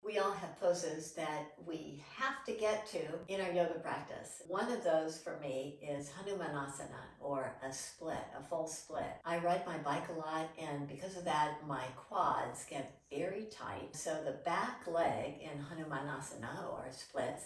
We all have poses that we have to get to in our yoga practice. One of those for me is Hanumanasana, or a split, a full split. I ride my bike a lot, and because of that, my quads get very tight. So the back leg in Hanumanasana, or splits,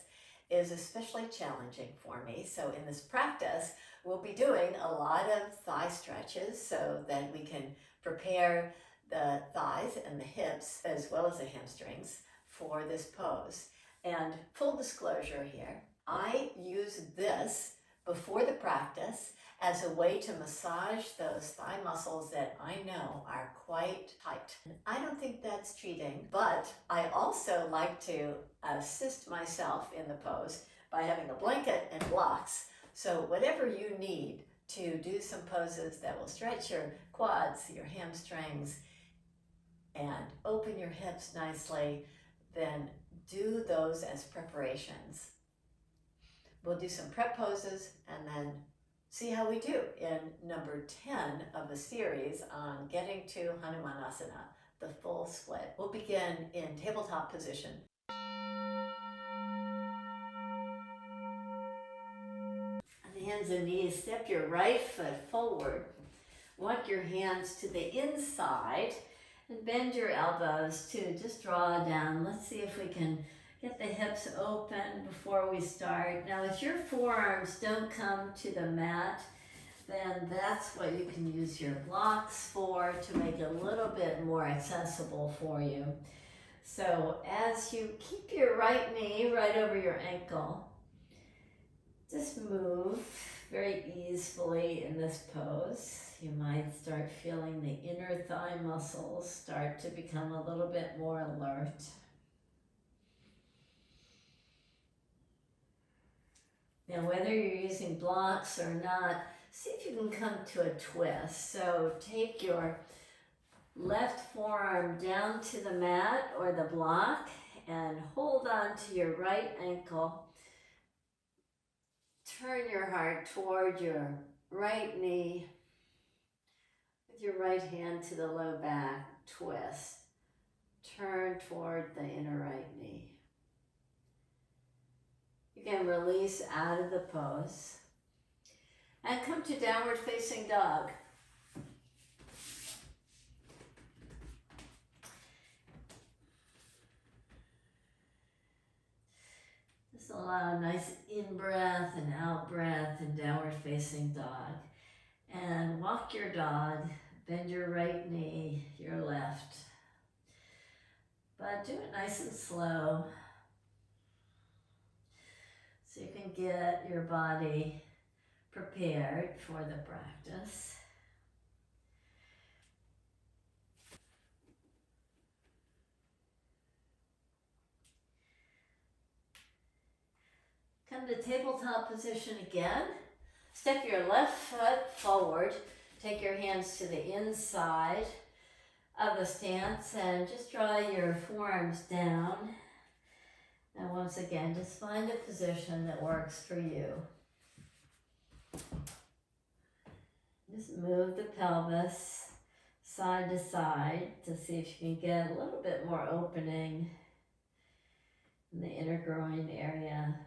is especially challenging for me. So in this practice, we'll be doing a lot of thigh stretches so that we can prepare the thighs and the hips as well as the hamstrings for this pose. And full disclosure here, I use this before the practice as a way to massage those thigh muscles that I know are quite tight. I don't think that's cheating, but I also like to assist myself in the pose by having a blanket and blocks. So whatever you need to do some poses that will stretch your quads, your hamstrings, and open your hips nicely, then do those as preparations. We'll do some prep poses and then see how we do in number 10 of a series on getting to Hanumanasana, the full split. We'll begin in tabletop position. On the hands and knees, step your right foot forward. Walk your hands to the inside and bend your elbows to just draw down. Let's see if we can get the hips open before we start. Now, if your forearms don't come to the mat, then that's what you can use your blocks for to make it a little bit more accessible for you. So as you keep your right knee right over your ankle, just move very easily in this pose. You might start feeling the inner thigh muscles start to become a little bit more alert. Now, whether you're using blocks or not, see if you can come to a twist. So take your left forearm down to the mat or the block and hold on to your right ankle. Turn your heart toward your right knee. With your right hand to the low back, twist. Turn toward the inner right knee. You can release out of the pose. And come to downward facing dog. Just allow a nice in-breath and out-breath in downward facing dog. And walk your dog. Bend your right knee, your left. But do it nice and slow so you can get your body prepared for the practice. Come to tabletop position again. Step your left foot forward. Take your hands to the inside of the stance and just draw your forearms down. And once again, just find a position that works for you. Just move the pelvis side to side to see if you can get a little bit more opening in the inner groin area.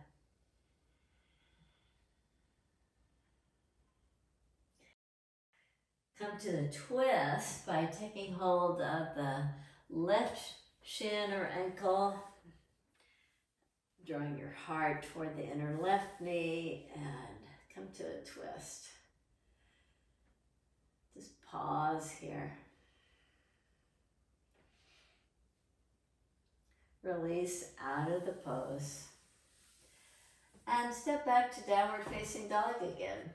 Come to the twist by taking hold of the left shin or ankle, drawing your heart toward the inner left knee, and come to a twist. Just pause here. Release out of the pose. And step back to downward facing dog again.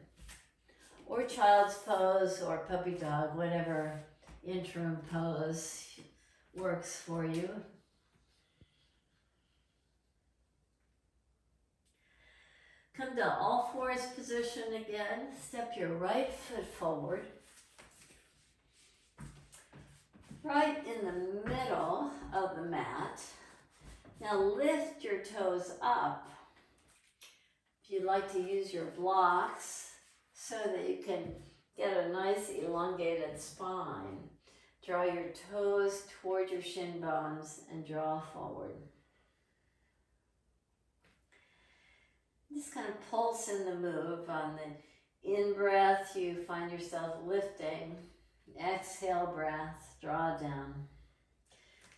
Or child's pose or puppy dog, whatever interim pose works for you. Come to all fours position again. Step your right foot forward. Right in the middle of the mat. Now lift your toes up. If you'd like to use your blocks so that you can get a nice elongated spine, Draw your toes toward your shin bones and draw forward. Just kind of pulse in the move. On the in-breath, you find yourself lifting. Exhale breath, draw down.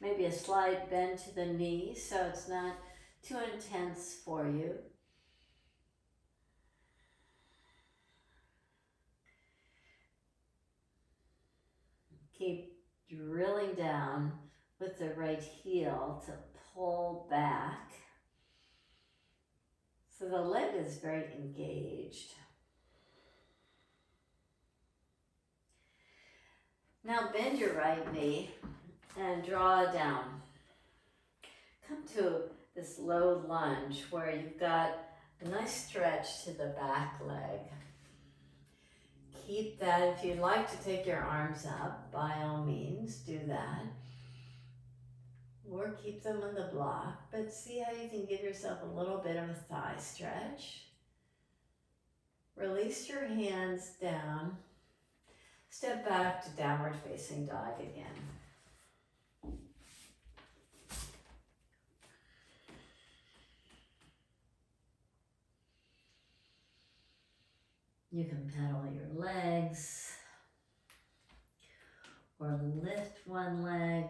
Maybe a slight bend to the knee so it's not too intense for you. Keep drilling down with the right heel to pull back. So the leg is very engaged. Now bend your right knee and draw down. Come to this low lunge where you've got a nice stretch to the back leg. Keep that. If you'd like to take your arms up, by all means, do that. Or keep them on the block, but see how you can give yourself a little bit of a thigh stretch. Release your hands down. Step back to downward facing dog again. You can pedal your legs or lift one leg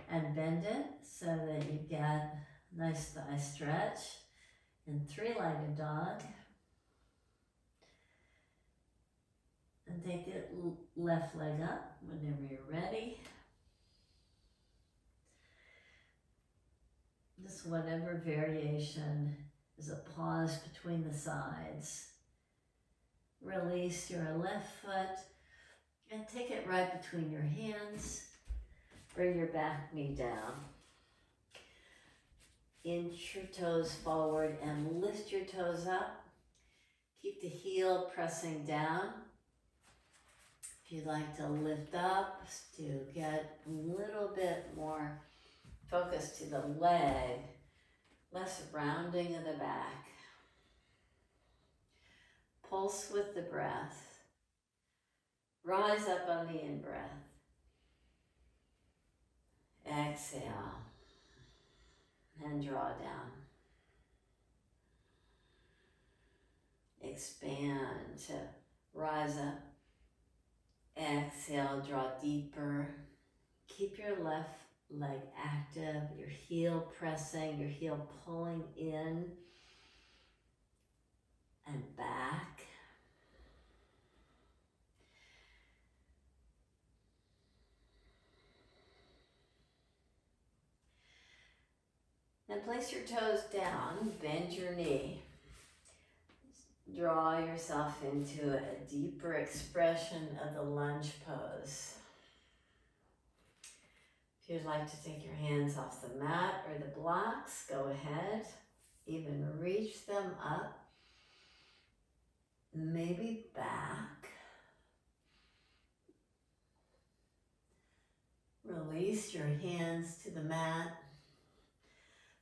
and bend it so that you get a nice thigh stretch in three-legged dog. And take the left leg up whenever you're ready. Just whatever variation is a pause between the sides. Release your left foot and take it right between your hands. Bring your back knee down. Inch your toes forward and lift your toes up. Keep the heel pressing down. If you'd like to lift up to get a little bit more focus to the leg, less rounding of the back. Pulse with the breath. Rise up on the in-breath. Exhale and draw down. Expand to rise up. Exhale, draw deeper. Keep your left leg active, your heel pressing, your heel pulling in and back. Then place your toes down, bend your knee. Draw yourself into a deeper expression of the lunge pose. If you'd like to take your hands off the mat or the blocks, go ahead. Even reach them up, maybe back. Release your hands to the mat.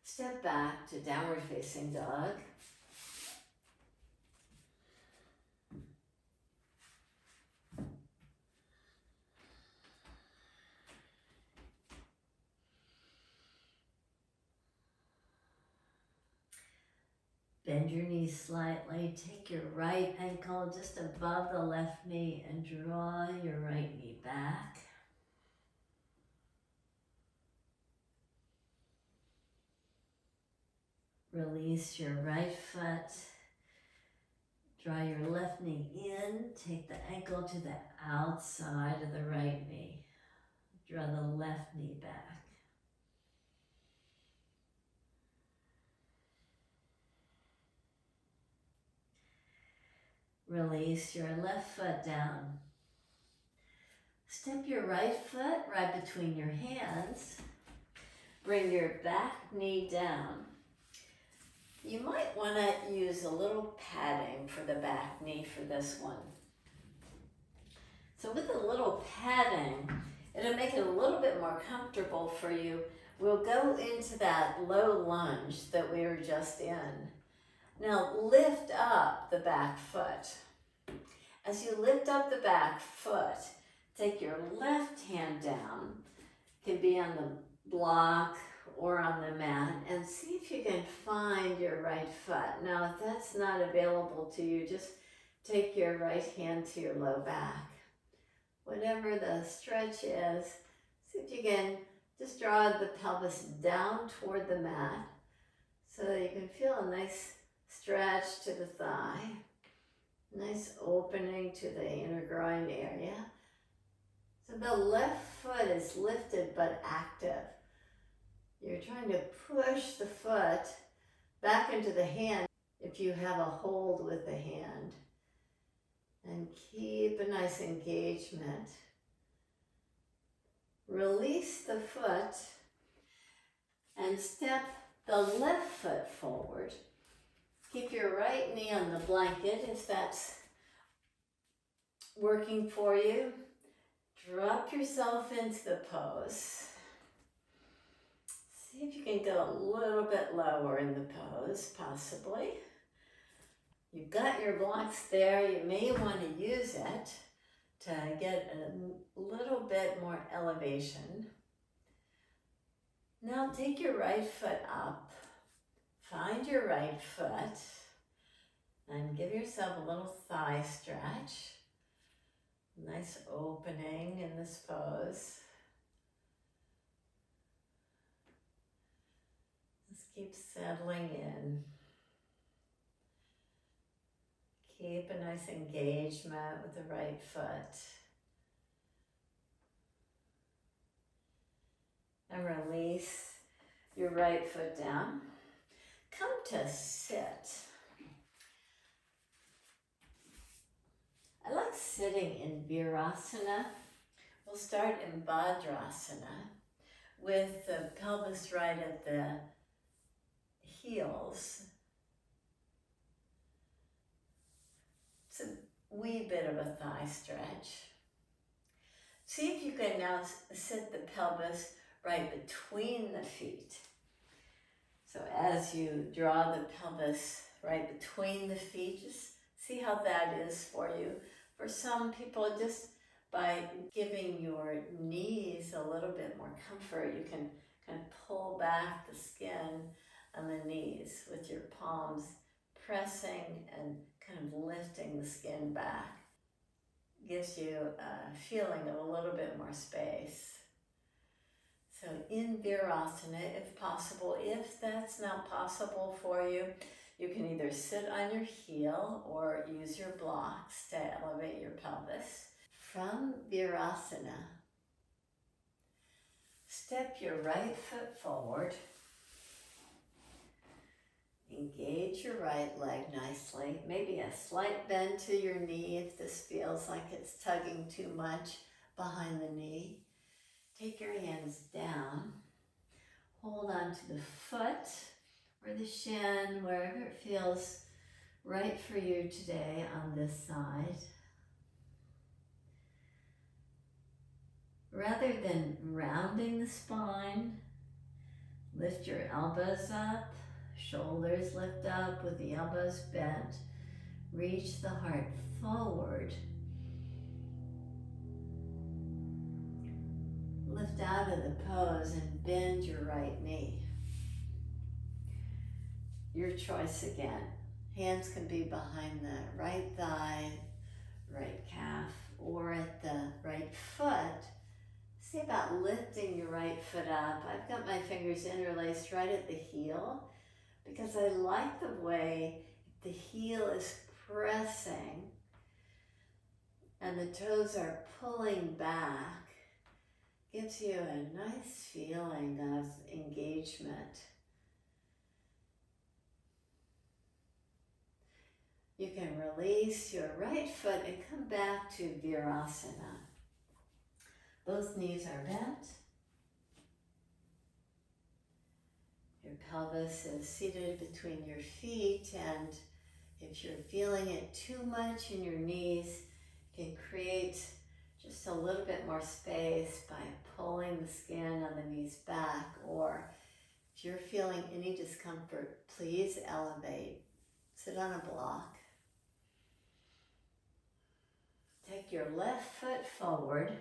Step back to downward facing dog. Bend your knees slightly. Take your right ankle just above the left knee and draw your right knee back. Release your right foot. Draw your left knee in. Take the ankle to the outside of the right knee. Draw the left knee back. Release your left foot down. Step your right foot right between your hands. Bring your back knee down. You might want to use a little padding for the back knee for this one. So with a little padding, it'll make it a little bit more comfortable for you. We'll go into that low lunge that we were just in. Now lift up the back foot. As you lift up the back foot, Take your left hand down, can be on the block or on the mat, and see if you can find your right foot. Now, if that's not available to you, just take your right hand to your low back. Whatever the stretch is, see if you can just draw the pelvis down toward the mat so that you can feel a nice stretch to the thigh, nice opening to the inner groin area. So the left foot is lifted but active. You're trying to push the foot back into the hand if you have a hold with the hand. And keep a nice engagement. Release the foot and step the left foot forward. Keep your right knee on the blanket if that's working for you. Drop yourself into the pose. See if you can go a little bit lower in the pose, possibly. You've got your blocks there. You may want to use it to get a little bit more elevation. Now take your right foot up. Find your right foot and give yourself a little thigh stretch. Nice opening in this pose. Just keep settling in. Keep a nice engagement with the right foot. And release your right foot down. Come to sit. I like sitting in virasana. We'll start in Vajrasana with the pelvis right at the heels. It's a wee bit of a thigh stretch. See if you can now sit the pelvis right between the feet. So as you draw the pelvis right between the feet, just see how that is for you. For some people, just by giving your knees a little bit more comfort, you can kind of pull back the skin on the knees with your palms pressing and kind of lifting the skin back. Gives you a feeling of a little bit more space. So in virasana, if possible, if that's not possible for you, you can either sit on your heel or use your blocks to elevate your pelvis. From virasana, step your right foot forward. Engage your right leg nicely. Maybe a slight bend to your knee if this feels like it's tugging too much behind the knee. Take your hands down. Hold on to the foot or the shin, wherever it feels right for you today on this side. Rather than rounding the spine, lift your elbows up, shoulders lift up with the elbows bent. Reach the heart forward. Lift out of the pose and bend your right knee. Your choice again. Hands can be behind the right thigh, right calf, or at the right foot. See about lifting your right foot up. I've got my fingers interlaced right at the heel because I like the way the heel is pressing and the toes are pulling back. Gives you a nice feeling of engagement. You can release your right foot and come back to virasana. Both knees are bent. Your pelvis is seated between your feet, and if you're feeling it too much in your knees, you can create just a little bit more space by pulling the skin on the knees back, or if you're feeling any discomfort, please elevate. Sit on a block. Take your left foot forward.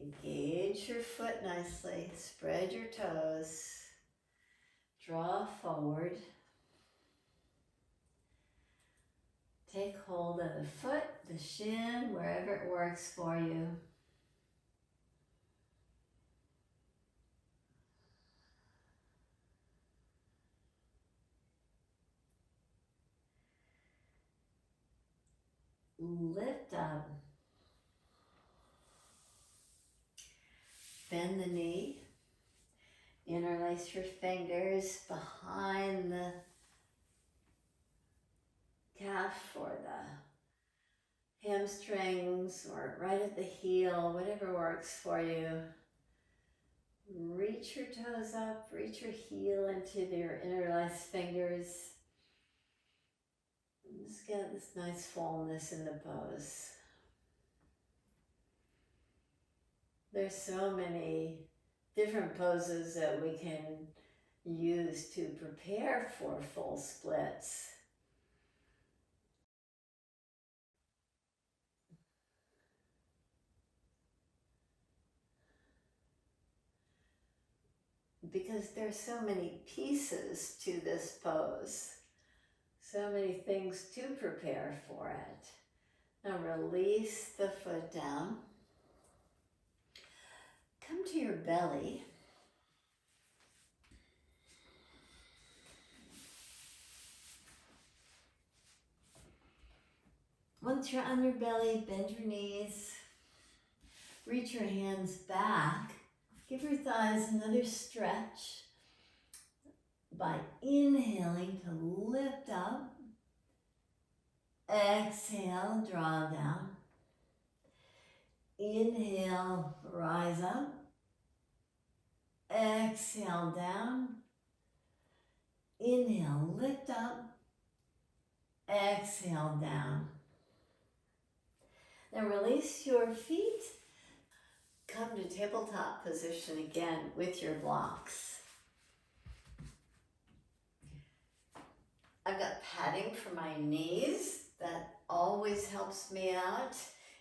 Engage your foot nicely. Spread your toes. Draw forward. Take hold of the foot, the shin, wherever it works for you. Lift up. Bend the knee. Interlace your fingers behind the calf or the hamstrings or right at the heel, whatever works for you. Reach your toes up, reach your heel into your interlaced fingers. And just get this nice fullness in the pose. There's so many different poses that we can use to prepare for full splits. Because there's so many pieces to this pose, so many things to prepare for it. Now release the foot down. Come to your belly. Once you're on your belly, bend your knees. Reach your hands back. Give your thighs another stretch by inhaling to lift up. Exhale, draw down. Inhale, rise up. Exhale, down. Inhale, lift up. Exhale, down. Now release your feet. Come to tabletop position again with your blocks. I've got padding for my knees. That always helps me out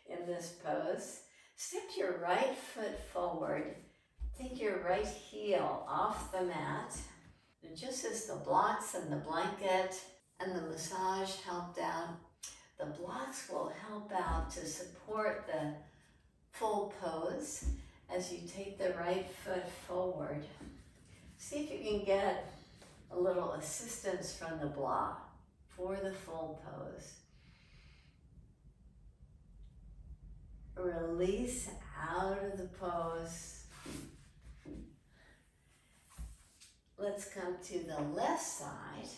in this pose. Step your right foot forward. Take your right heel off the mat. And just as the blocks and the blanket and the massage helped out, the blocks will help out to support the full pose as you take the right foot forward. See if you can get a little assistance from the block for the full pose. Release out of the pose. Let's come to the left side.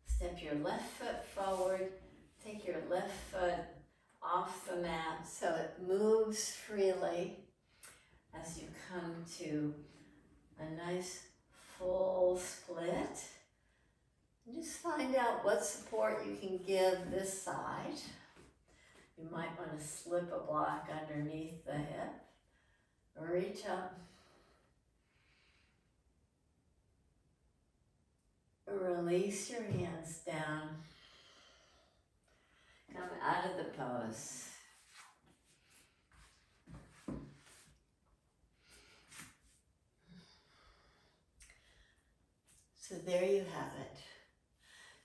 Step your left foot forward. Take your left foot off the mat so it moves freely as you come to a nice full split. And just find out what support you can give this side. You might want to slip a block underneath the hip. Reach up. Release your hands down. Come out of the pose. So there you have it.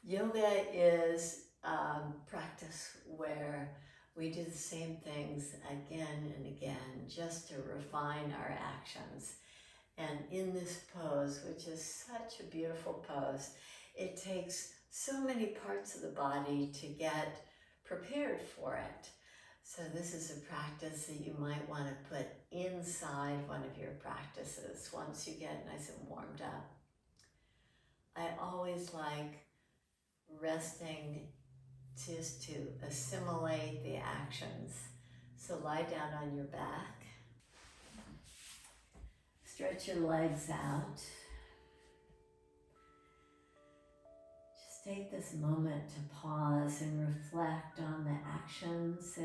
Yoga is a practice where we do the same things again and again just to refine our actions. And in this pose, which is such a beautiful pose, it takes so many parts of the body to get prepared for it. So this is a practice that you might want to put inside one of your practices once you get nice and warmed up. I always like resting just to assimilate the actions. So lie down on your back. Stretch your legs out. Just take this moment to pause and reflect on the actions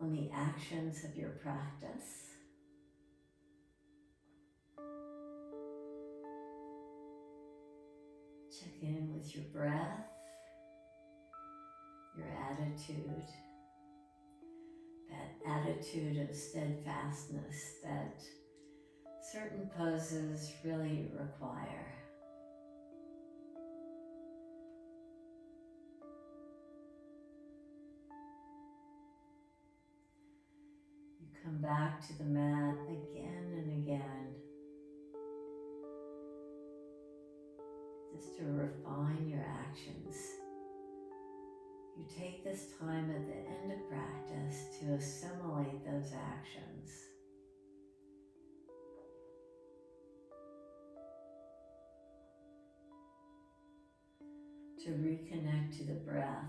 on the actions of your practice. Check in with your breath, your attitude, that attitude of steadfastness that certain poses really require. You come back to the mat again and again, just to refine your actions. You take this time at the end of practice to assimilate those actions. To reconnect to the breath.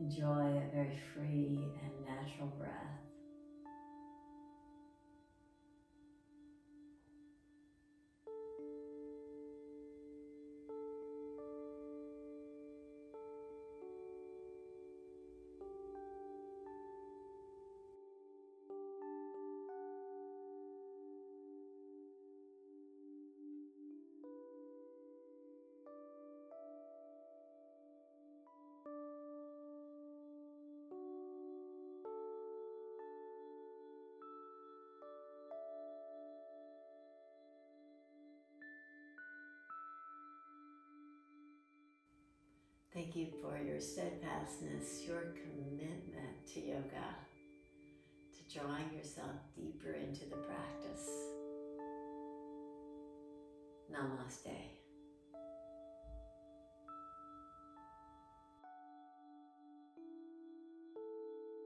Enjoy a very free and natural breath. Thank you for your steadfastness, your commitment to yoga, to drawing yourself deeper into the practice. Namaste.